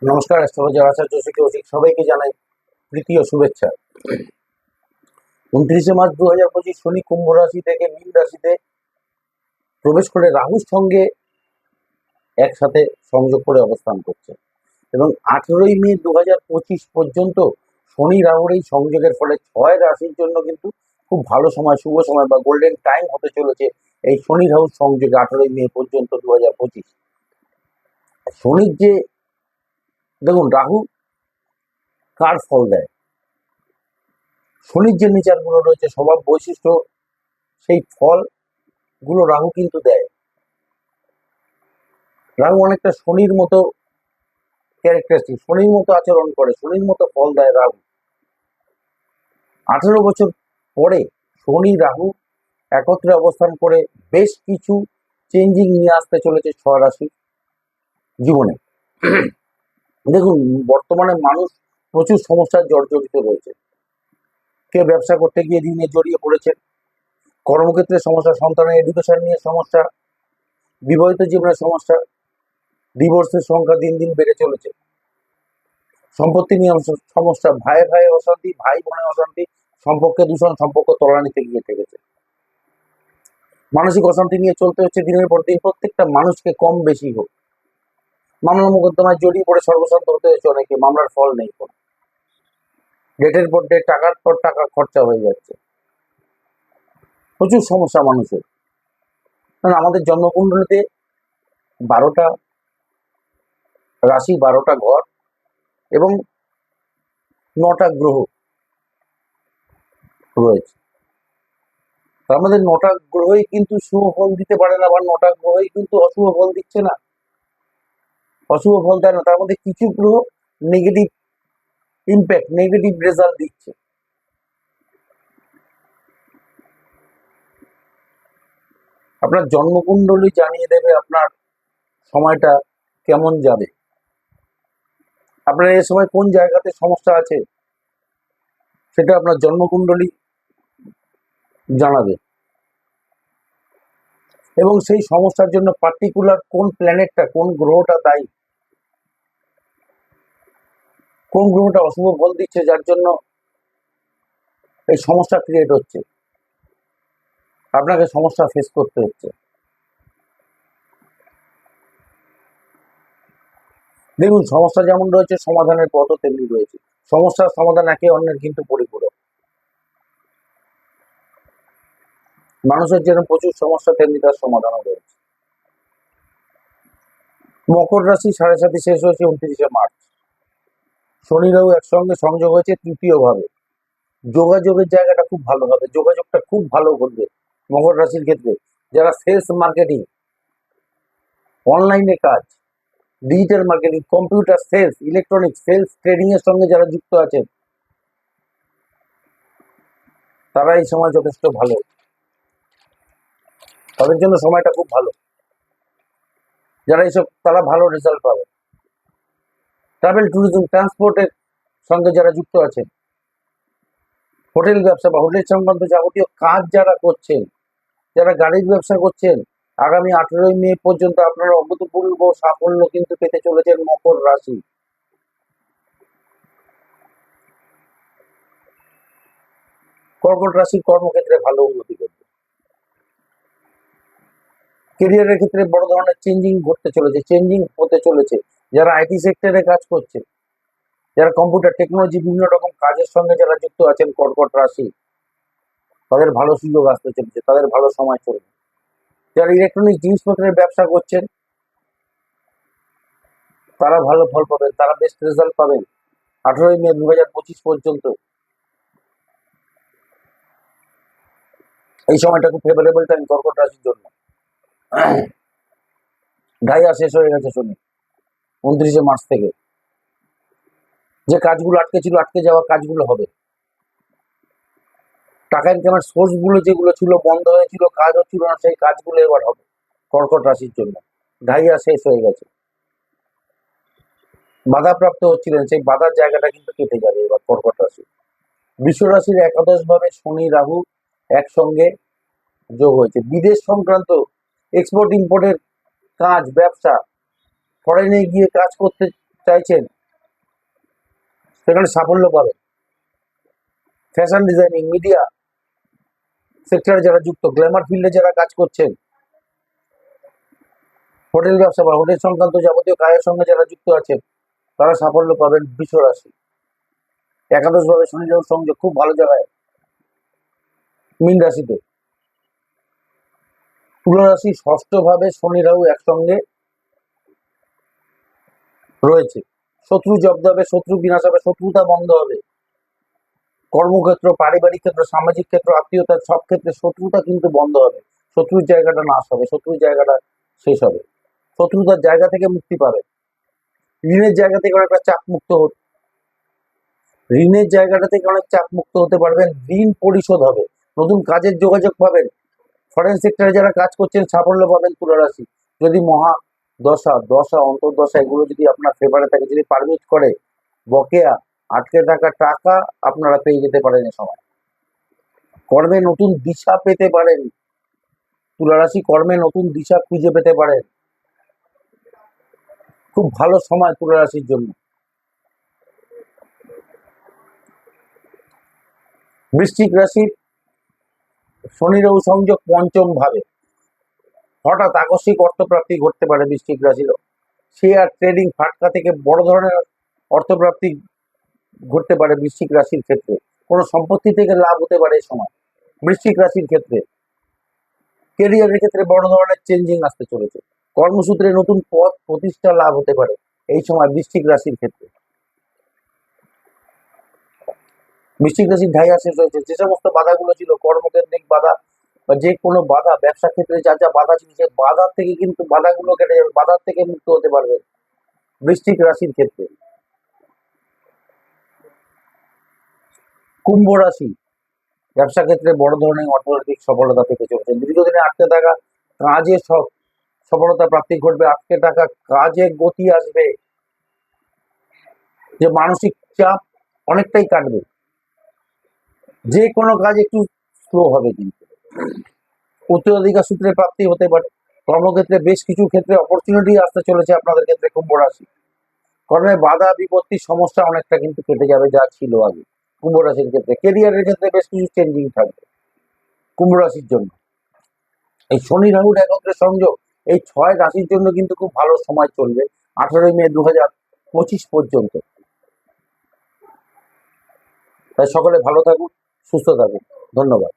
নমস্কার, অ্যাস্ট্রোলজার আচার্য কৌশিক সবাইকে জানাই প্রীতি ও শুভেচ্ছা। 29শে মার্চ 2025 শনি কুম্ভ রাশি থেকে মীন রাশিতে প্রবেশ করে রাহুর সঙ্গে একসাথে সংযোগ করে অবস্থান করছে এবং 18ই মে 2025 পর্যন্ত শনি রাহুর এই সংযোগের ফলে 6 রাশির জন্য কিন্তু খুব ভালো সময়, শুভ সময় বা গোল্ডেন টাইম হতে চলেছে এই শনি রাহুর সংযোগে 18ই মে পর্যন্ত 2025। শনির যে দেখুন, রাহু কার ফল দেয়, শনির যে নেচারগুলো রয়েছে, স্বভাব বৈশিষ্ট্য, সেই ফলগুলো রাহু কিন্তু দেয়। রাহু অনেকটা শনির মতো ক্যারেক্টারিস্টিক, শনির মতো আচরণ করে, শনির মতো ফল দেয় রাহু। 18 বছর পরে শনি রাহু একত্রে অবস্থান করে বেশ কিছু চেঞ্জিং নিয়ে আসতে চলেছে 6 রাশি জীবনে। দেখুন, বর্তমানে মানুষ প্রচুর সমস্যার জর্জরিত রয়েছে। কেউ ব্যবসা করতে গিয়ে ঋণে জড়িয়ে পড়েছে, কর্মক্ষেত্রে সমস্যা, সন্তানের এডুকেশন নিয়ে সমস্যা, বিবাহিত জীবনের সমস্যা, ডিভোর্সের সংখ্যা দিন দিন বেড়ে চলেছে, সম্পত্তি নিয়ে সমস্যা, ভাই ভাই অশান্তি, ভাই বোনে অশান্তি, সম্পর্কে দূষণ, সম্পর্ক তলানিতে গিয়ে ঠেকেছে, মানসিক অশান্তি নিয়ে চলতে হচ্ছে দিনের পর দিন। প্রত্যেকটা মানুষকে কম বেশি হোক, মামলা মোকদ্দমায় জড়িয়ে পড়ে সর্বশান্ত হতে হয়েছে অনেকে, মামলার ফল নেই কোনো, ডেটের পর ডেট, টাকার পর টাকা খরচা হয়ে যাচ্ছে, প্রচুর সমস্যা মানুষের। কারণ আমাদের জন্মকুণ্ডলিতে 12টা রাশি, 12টা ঘর এবং 9টা গ্রহ রয়েছে। তার মধ্যে 9টা গ্রহই কিন্তু শুভ ফল দিতে পারে না, বা 9টা গ্রহই কিন্তু অশুভ ফল দিচ্ছে না, অশুভ ফল দেয় না। তার মধ্যে কিছু গ্রহ নেগেটিভ ইম্প্যাক্ট, নেগেটিভ রেজাল্ট দিচ্ছে। আপনার জন্মকুণ্ডলী জানিয়ে দেবে আপনার সময়টা কেমন যাবে, আপনার এই সময় কোন জায়গাতে সমস্যা আছে সেটা আপনার জন্মকুণ্ডলী জানাবে, এবং সেই সমস্যার জন্য পার্টিকুলার কোন প্ল্যানেটটা, কোন গ্রহটা দায়ী, কোন গ্রহটা অশুভ ফল দিচ্ছে, যার জন্য এই সমস্যা ক্রিয়েট হচ্ছে, আপনাকে সমস্যা ফেস করতে হচ্ছে। দেখুন, সমস্যা যেমন রয়েছে, সমাধানের পথও তেমনি রয়েছে। সমস্যার সমাধান একে অন্যের কিন্তু পরিপূরক। মানুষের যেরকম প্রচুর সমস্যা, তেমনি তার সমাধানও রয়েছে। মকর রাশি 7.5 শেষ হয়েছে 29শে মার্চ। শনি রাহু একসঙ্গে সংযোগ হয়েছে তৃতীয় ভাবে। যোগাযোগের জায়গাটা খুব ভালো হবে, যোগাযোগটা খুব ভালো ঘটবে মকর রাশির ক্ষেত্রে। যারা সেলস মার্কেটিং, অনলাইনে কাজ, digital marketing, computer sales, electronic sales, trading এর সঙ্গে যারা যুক্ত আছেন, তারা এই সময় যথেষ্ট ভালো, তাদের জন্য সময়টা খুব ভালো। যারা এইসব, তারা ভালো রেজাল্ট পাবে। ট্রাভেল, ট্যুরিজম, ট্রান্সপোর্টের সঙ্গে যারা যুক্ত আছেন, হোটেল ব্যবসা বা হোটেল সংক্রান্ত যাবতীয় কাজ যারা করছেন, যারা গাড়ির ব্যবসা করছেন, আগামী 18ই মে পর্যন্ত আপনারা অভূতপূর্ব সাফল্য কিন্তু পেতে চলেছেন মকর রাশি। কর্কট রাশির কর্মক্ষেত্রে ভালো উন্নতি করবে, কেরিয়ারের ক্ষেত্রে বড় ধরনের চেঞ্জিং ঘটতে চলেছে, চেঞ্জিং হতে চলেছে। যারা আইটি সেক্টরে কাজ করছে, যারা কম্পিউটার টেকনোলজি, বিভিন্ন রকম কাজের সঙ্গে যারা যুক্ত আছেন কর্কট রাশি, তাদের ভালো সুযোগ আসতে চলেছে, তাদের ভালো সময় চলবে। যারা ইলেকট্রনিক জিনিসপত্রের ব্যবসা করছেন, তারা ভালো ফল পাবেন, তারা বেস্ট রেজাল্ট পাবেন 18ই মে 2025 পর্যন্ত। এই সময়টা খুব ফেভারেবল টাইম কর্কট রাশির জন্য। ঢাইয়া শেষ হয়ে গেছে শনি 29শে মার্চ থেকে। যে কাজগুলো আটকে ছিল, আটকে যাওয়া কাজগুলো হবে। টাকা ইনকামের সোর্স গুলো যেগুলো ছিল, বন্ধ হয়েছিল, কাজ হচ্ছিল না, সেই কাজগুলো এবার হবে কর্কট রাশির জন্য। ঢাইয়া শেষ হয়ে গেছে, বাধাপ্রাপ্ত হচ্ছিলেন, সেই বাধার জায়গাটা কিন্তু কেটে যাবে এবার কর্কট রাশি। বৃষ রাশির একাদশ ভাবে শনি রাহু একসঙ্গে যোগ হয়েছে। বিদেশ সংক্রান্ত এক্সপোর্ট ইম্পোর্টের কাজ, ব্যবসা, ফরেনে গিয়ে কাজ করতে চাইছেন সেখানে সাফল্য পাবেন। ফ্যাশন ডিজাইনিং, মিডিয়া সেক্টরে যারা যুক্ত, গ্ল্যামার ফিল্ডে যারা কাজ করছেন, হোটেল ব্যবসা বা হোটেল সংক্রান্ত যাবতীয় কাজের সঙ্গে যারা যুক্ত আছেন, তারা সাফল্য পাবেন। বৃষ রাশি, একাদশ ভাবে শনি রাহু সংযোগ খুব ভালো জায়গায়। মীন রাশিতে, তুলা রাশি ষষ্ঠ ভাবে শনি রাহু একসঙ্গে রয়েছে। শত্রু জব্দ হবে, শত্রু বিনাশ হবে, শত্রুতা বন্ধ হবে। কর্মক্ষেত্র, পারিবারিক ক্ষেত্র, সামাজিক ক্ষেত্র, আত্মীয়তা, সব ক্ষেত্রে শত্রুতা কিন্তু বন্ধ হবে। শত্রুর জায়গাটা নাশ হবে, শত্রুর জায়গাটা শেষ হবে। শত্রুতার জায়গা থেকে মুক্তি পাবে। ঋণের জায়গা থেকে অনেকটা চাপ মুক্ত ঋণের জায়গাটা থেকে অনেক চাপ মুক্ত হতে পারবেন। ঋণ পরিশোধ হবে, নতুন কাজের যোগাযোগ পাবেন। ফরেন সেক্টরে যারা কাজ করছেন সাফল্য পাবেন তুলা রাশি। যদি মহা দশা অন্তর্দশা এগুলো যদি আপনার ফেভারে থাকে, যদি পারমিট করে, বকেয়া আটকে থাকা টাকা আপনারা পেয়ে যেতে পারেন এ সময়। কর্মে নতুন দিশা পেতে পারেন তুলা রাশি, কর্মে নতুন দিশা খুঁজে পেতে পারেন। খুব ভালো সময় তুলা রাশির জন্য। বৃশ্চিক রাশির শনি রাহু সংযোগ পঞ্চম ভাবে, হঠাৎ আকস্মিক অর্থপ্রাপ্তি ঘটতে পারে বৃশ্চিক রাশির। শেয়ার ট্রেডিং ফাটকা থেকে বড় ধরনের অর্থপ্রাপ্তি ঘটতে পারে বৃশ্চিক রাশির ক্ষেত্রে। কোনো সম্পত্তি থেকে লাভ হতে পারে এই সময় বৃশ্চিক রাশির ক্ষেত্রে। কেরিয়ারের ক্ষেত্রে বড় ধরনের চেঞ্জিং আসতে চলেছে। কর্মসূত্রে নতুন পদ প্রতিষ্ঠা লাভ হতে পারে এই সময় বৃশ্চিক রাশির ক্ষেত্রে। বৃশ্চিক রাশির ঢাইয়া শেষ হয়েছে। যে সমস্ত বাধাগুলো ছিল, কর্মকেন্দ্রিক বাধা বা যে কোনো বাধা, ব্যবসা ক্ষেত্রে যা যা বাধা ছিল, সেই বাধা থেকে কিন্তু বাধাগুলো কেটে যাবে, বাধার থেকে মুক্ত হতে পারবে বৃশ্চিক রাশির ক্ষেত্রে। কুম্ভ রাশি, ব্যবসা ক্ষেত্রে বড় ধরনের অর্থনৈতিক সফলতা পেতে চলেছে। দীর্ঘদিনে আটকে থাকা কাজে সব সফলতা প্রাপ্তি ঘটবে। আটকে থাকা কাজে গতি আসবে, যে মানসিক চাপ অনেকটাই কাটবে। যে কোনো কাজ একটু স্লো হবে, কিন্তু উত্তরাধিকার সূত্রে প্রাপ্তি হতে পারে। কর্মক্ষেত্রে বেশ কিছু ক্ষেত্রে অপরচুনিটি আসতে চলেছে আপনাদের ক্ষেত্রে কুম্ভ রাশি। কর্মে বাধা বিপত্তির সমস্যা অনেকটা কিন্তু কেটে যাবে যা ছিল আগে কুম্ভ রাশির ক্ষেত্রে। কেরিয়ারের ক্ষেত্রে বেশ কিছু চেঞ্জিং থাকবে কুম্ভ রাশির জন্য। এই শনি রাহুর একত্রে সংযোগ এই 6 রাশির জন্য কিন্তু খুব ভালো সময় চলবে 18 মে 2025 পর্যন্ত। তাই সকলে ভালো থাকুন, সুস্থ থাকুন। ধন্যবাদ।